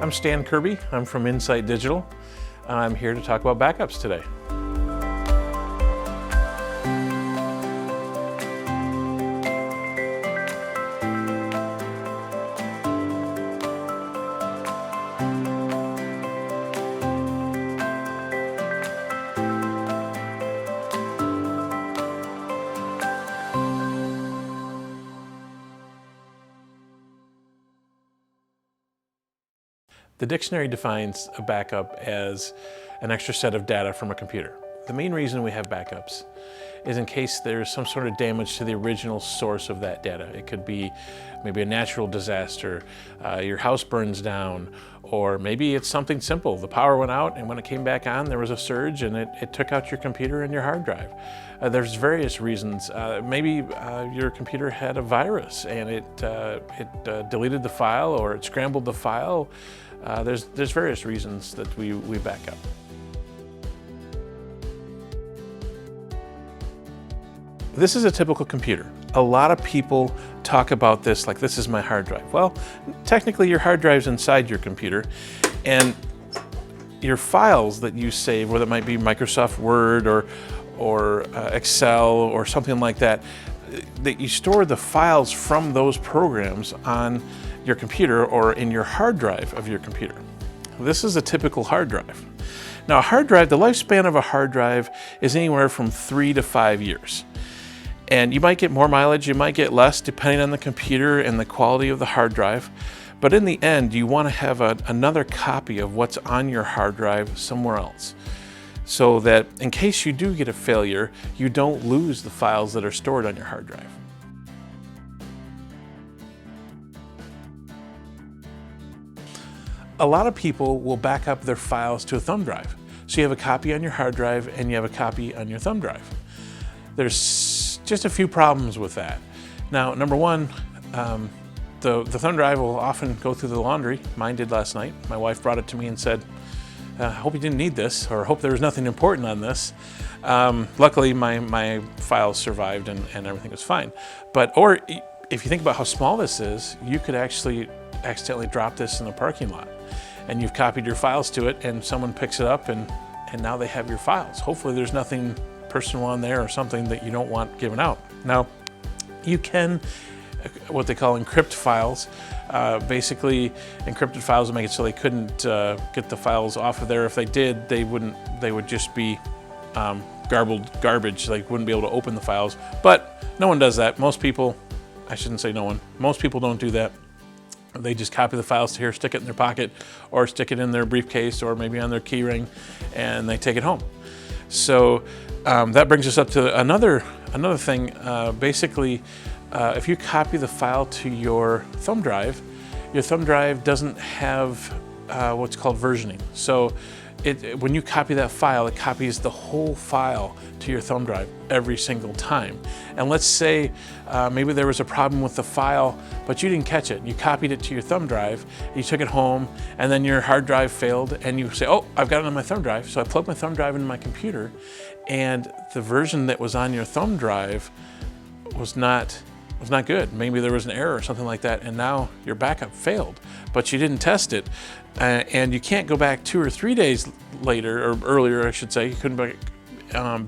I'm Stan Kirby. I'm from Insight Digital. I'm here to talk about backups today. The dictionary defines a backup as an extra set of data from a computer. The main reason we have backups is in case there's some sort of damage to the original source of that data. It could be maybe a natural disaster, your house burns down, or maybe it's something simple. The power went out and when it came back on, there was a surge and it took out your computer and your hard drive. There's various reasons. Maybe your computer had a virus and it deleted the file or it scrambled the file. There's various reasons that we back up. This is a typical computer. A lot of people talk about this like this is my hard drive. Well, technically your hard drive's inside your computer and your files that you save, whether it might be Microsoft Word or Excel or something like that, that you store the files from those programs on your computer or in your hard drive of your computer. This is a typical hard drive. Now a hard drive, the lifespan of a hard drive is anywhere from 3 to 5 years. And you might get more mileage, you might get less depending on the computer and the quality of the hard drive. But in the end, you want to have another copy of what's on your hard drive somewhere else, so that in case you do get a failure, you don't lose the files that are stored on your hard drive. A lot of people will back up their files to a thumb drive. So you have a copy on your hard drive and you have a copy on your thumb drive. There's just a few problems with that. Now, number one, the thumb drive will often go through the laundry. Mine did last night. My wife brought it to me and said, I hope you didn't need this, or hope there was nothing important on this. Luckily, my files survived and everything was fine. Or if you think about how small this is, you could actually accidentally drop this in the parking lot. And you've copied your files to it and someone picks it up and now they have your files. Hopefully there's nothing personal on there or something that you don't want given out. Now, you can, what they call encrypt files. Basically, encrypted files will make it so they couldn't get the files off of there. If they did, they would just be garbled garbage. They wouldn't be able to open the files. But no one does that. Most people, I shouldn't say no one, most people don't do that. They just copy the files to here, stick it in their pocket, or stick it in their briefcase, or maybe on their key ring, and they take it home. So that brings us up to another thing. Basically, if you copy the file to your thumb drive doesn't have what's called versioning. So when you copy that file, it copies the whole file to your thumb drive every single time. And let's say maybe there was a problem with the file, but you didn't catch it. You copied it to your thumb drive, you took it home, and then your hard drive failed, and you say, oh, I've got it on my thumb drive. So I plugged my thumb drive into my computer, and the version that was on your thumb drive was not good. Maybe there was an error or something like that, and now your backup failed, but you didn't test it. And you can't go back 2 or 3 days later, or earlier I should say, you couldn't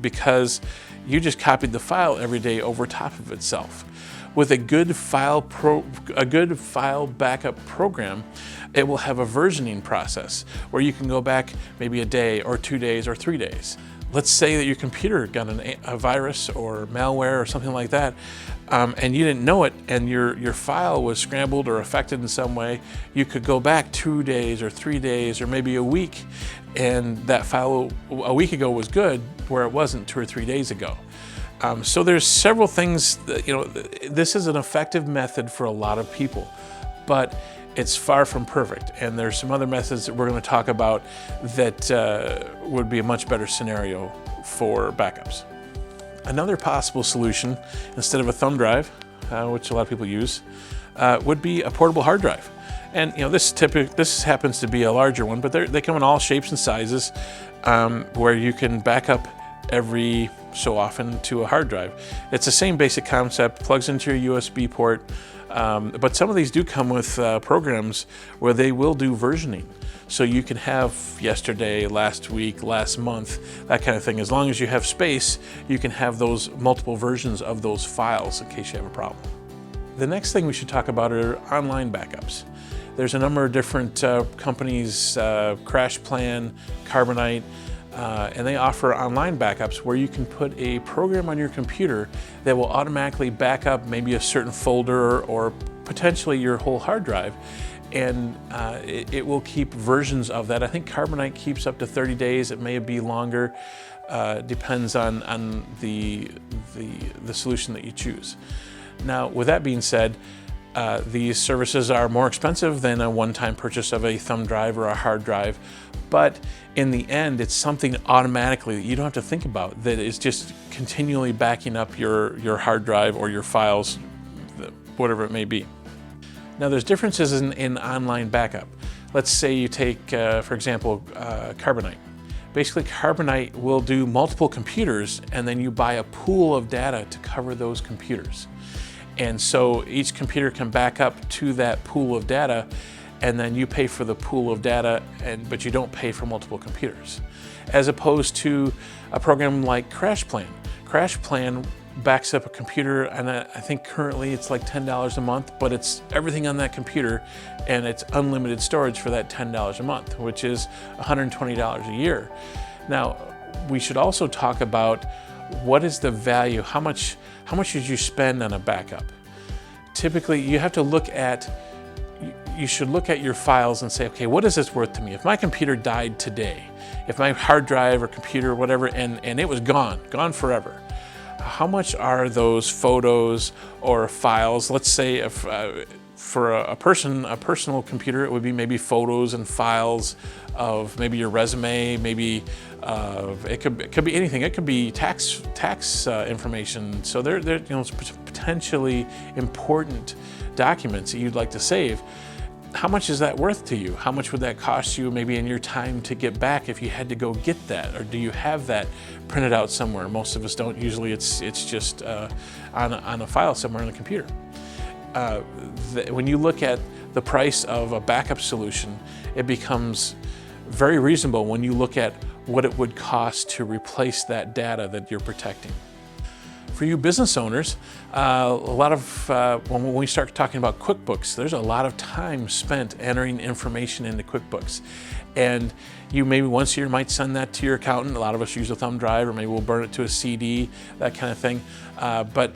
because you just copied the file every day over top of itself. With a good file backup program, it will have a versioning process where you can go back maybe a day or 2 days or 3 days. Let's say that your computer got a virus or malware or something like that, and you didn't know it, and your file was scrambled or affected in some way. You could go back 2 days or 3 days or maybe a week, and that file a week ago was good where it wasn't 2 or 3 days ago. So there's several things that, this is an effective method for a lot of people, but it's far from perfect, and there's some other methods that we're going to talk about that would be a much better scenario for backups. Another possible solution, instead of a thumb drive, which a lot of people use, would be a portable hard drive. And this happens to be a larger one, but they come in all shapes and sizes, where you can back up every so often to a hard drive. It's the same basic concept, plugs into your USB port, but some of these do come with programs where they will do versioning. So you can have yesterday, last week, last month, that kind of thing. As long as you have space, you can have those multiple versions of those files in case you have a problem. The next thing we should talk about are online backups. There's a number of different companies, CrashPlan, Carbonite, and they offer online backups where you can put a program on your computer that will automatically back up maybe a certain folder or potentially your whole hard drive, and it will keep versions of that. I think Carbonite keeps up to 30 days. It may be longer, depends on the solution that you choose. Now, with that being said, these services are more expensive than a one-time purchase of a thumb drive or a hard drive, but in the end, it's something automatically that you don't have to think about, that is just continually backing up your hard drive or your files, whatever it may be. Now, there's differences in online backup. Let's say you take, for example, Carbonite. Basically, Carbonite will do multiple computers, and then you buy a pool of data to cover those computers. And so each computer can back up to that pool of data, and then you pay for the pool of data, but you don't pay for multiple computers. As opposed to a program like CrashPlan. CrashPlan backs up a computer, and I think currently it's like $10 a month, but it's everything on that computer, and it's unlimited storage for that $10 a month, which is $120 a year. Now, we should also talk about what is the value, how much should you spend on a backup? Typically, you have to look at, you should look at your files and say, okay, what is this worth to me? If my computer died today, if my hard drive or computer, whatever, and it was gone forever, how much are those photos or files? Let's say if for a personal computer, it would be maybe photos and files of maybe your resume, maybe it could be anything. It could be tax information. So they're potentially important documents that you'd like to save. How much is that worth to you? How much would that cost you maybe in your time to get back if you had to go get that? Or do you have that printed out somewhere? Most of us don't. Usually it's just on a file somewhere on the computer. When you look at the price of a backup solution, it becomes very reasonable when you look at what it would cost to replace that data that you're protecting. For you business owners, a lot of, when we start talking about QuickBooks, there's a lot of time spent entering information into QuickBooks. And you maybe once a year might send that to your accountant. A lot of us use a thumb drive, or maybe we'll burn it to a CD, that kind of thing. But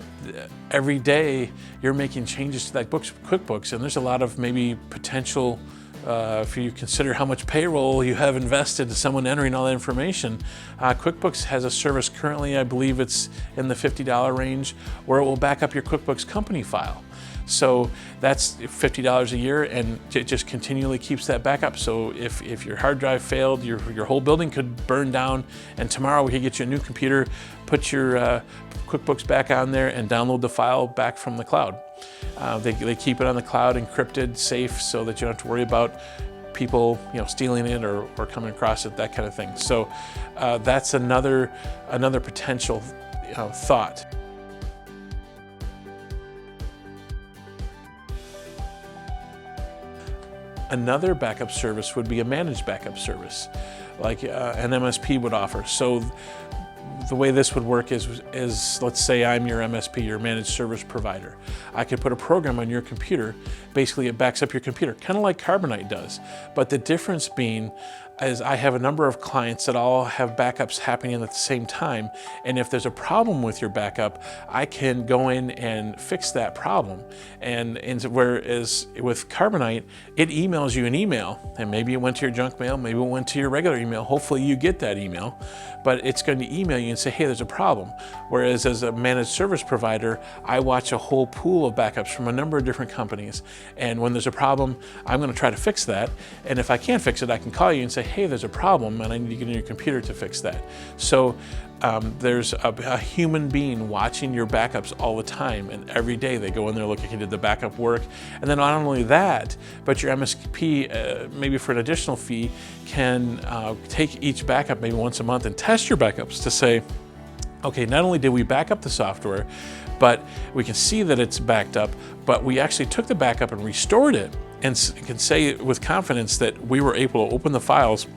every day you're making changes to that QuickBooks, and there's a lot of maybe potential, if you consider how much payroll you have invested to someone entering all that information. QuickBooks has a service currently, I believe it's in the $50 range, where it will back up your QuickBooks company file. So that's $50 a year, and it just continually keeps that backup. So if your hard drive failed, your whole building could burn down, and tomorrow we could get you a new computer, put your QuickBooks back on there, and download the file back from the cloud. They keep it on the cloud, encrypted, safe, so that you don't have to worry about people stealing it or coming across it, that kind of thing. So that's another potential thought. Another backup service would be a managed backup service, like an MSP would offer. So the way this would work is let's say I'm your MSP, your managed service provider. I could put a program on your computer. Basically, it backs up your computer, kind of like Carbonite does. But the difference being is I have a number of clients that all have backups happening at the same time. And if there's a problem with your backup, I can go in and fix that problem. And whereas with Carbonite, it emails you an email, and maybe it went to your junk mail, maybe it went to your regular email. Hopefully you get that email, but it's going to email you and say, hey, there's a problem. Whereas as a managed service provider, I watch a whole pool of backups from a number of different companies. And when there's a problem, I'm going to try to fix that. And if I can't fix it, I can call you and say, hey, there's a problem and I need to get in your computer to fix that. So there's a human being watching your backups all the time, and every day they go in there looking, did the backup work? And then not only that, but your MSP, maybe for an additional fee, can take each backup maybe once a month and test your backups to say, okay, not only did we back up the software, but we can see that it's backed up, but we actually took the backup and restored it, and can say with confidence that we were able to open the files,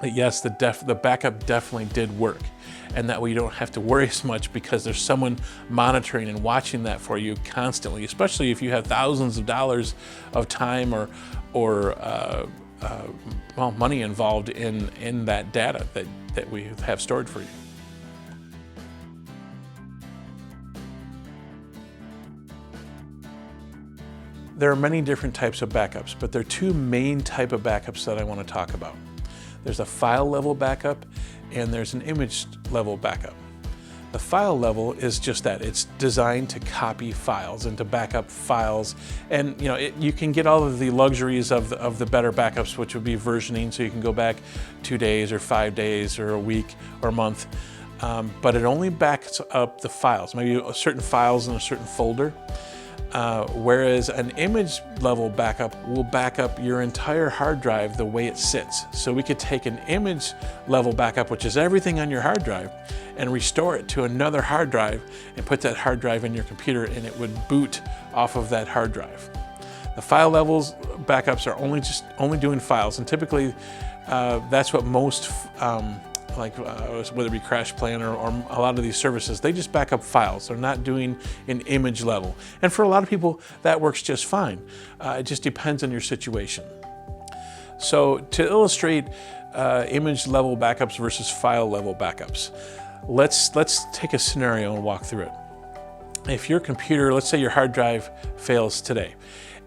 that yes, the backup definitely did work, and that way you don't have to worry as much because there's someone monitoring and watching that for you constantly, especially if you have thousands of dollars of time or money involved in that data that we have stored for you. There are many different types of backups, but there are two main types of backups that I want to talk about. There's a file level backup and there's an image level backup. The file level is just that. It's designed to copy files and to back up files. And you can get all of the luxuries of the better backups, which would be versioning, so you can go back 2 days or 5 days or a week or a month. But it only backs up the files, maybe certain files in a certain folder. Whereas an image level backup will back up your entire hard drive the way it sits. So we could take an image level backup, which is everything on your hard drive, and restore it to another hard drive and put that hard drive in your computer, and it would boot off of that hard drive. The file levels backups are only doing files, and typically that's what most whether it be Crash Plan or a lot of these services, they just back up files. They're not doing an image level. And for a lot of people, that works just fine. It just depends on your situation. So to illustrate image level backups versus file level backups, let's take a scenario and walk through it. If your computer, let's say your hard drive fails today,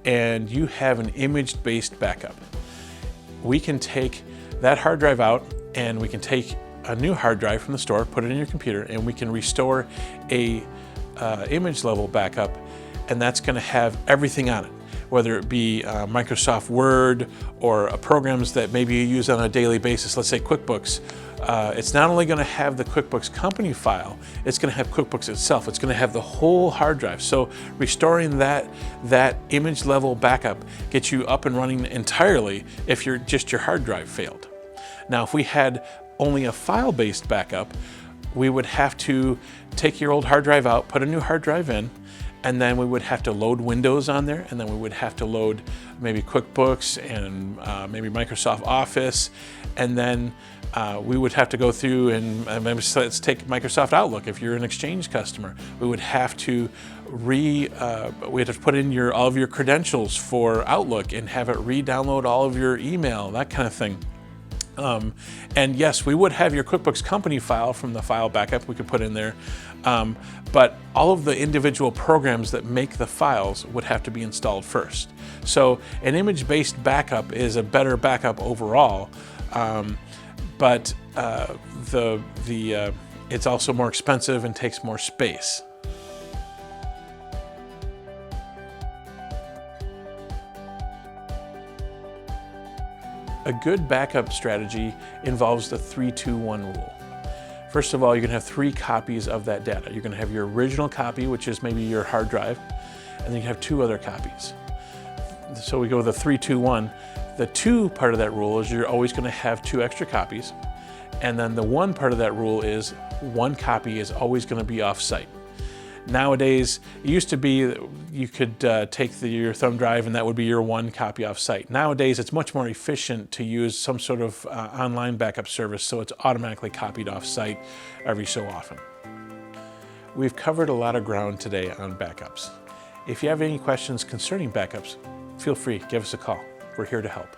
and you have an image-based backup, we can take that hard drive out and we can take a new hard drive from the store, put it in your computer, and we can restore a image level backup, and that's going to have everything on it, whether it be Microsoft Word or programs that maybe you use on a daily basis, let's say QuickBooks. It's not only going to have the QuickBooks company file, it's going to have QuickBooks itself. It's going to have the whole hard drive. So restoring that image level backup gets you up and running entirely if your hard drive failed. Now, if we had only a file-based backup, we would have to take your old hard drive out, put a new hard drive in, and then we would have to load Windows on there, and then we would have to load maybe QuickBooks and maybe Microsoft Office, and then we would have to go through and maybe let's take Microsoft Outlook. If you're an Exchange customer, we would have to put in all of your credentials for Outlook and have it re-download all of your email, that kind of thing. And yes, we would have your QuickBooks company file from the file backup we could put in there, but all of the individual programs that make the files would have to be installed first. So an image-based backup is a better backup overall, but it's also more expensive and takes more space. A good backup strategy involves the 3-2-1 rule. First of all, you're going to have 3 copies of that data. You're going to have your original copy, which is maybe your hard drive, and then you have 2 other copies. So we go with the 3-2-1. The 2 part of that rule is you're always going to have 2 extra copies, and then the 1 part of that rule is 1 copy is always going to be off-site. Nowadays, it used to be you could take your thumb drive and that would be your 1 copy off-site. Nowadays, it's much more efficient to use some sort of online backup service, so it's automatically copied off-site every so often. We've covered a lot of ground today on backups. If you have any questions concerning backups, feel free, give us a call. We're here to help.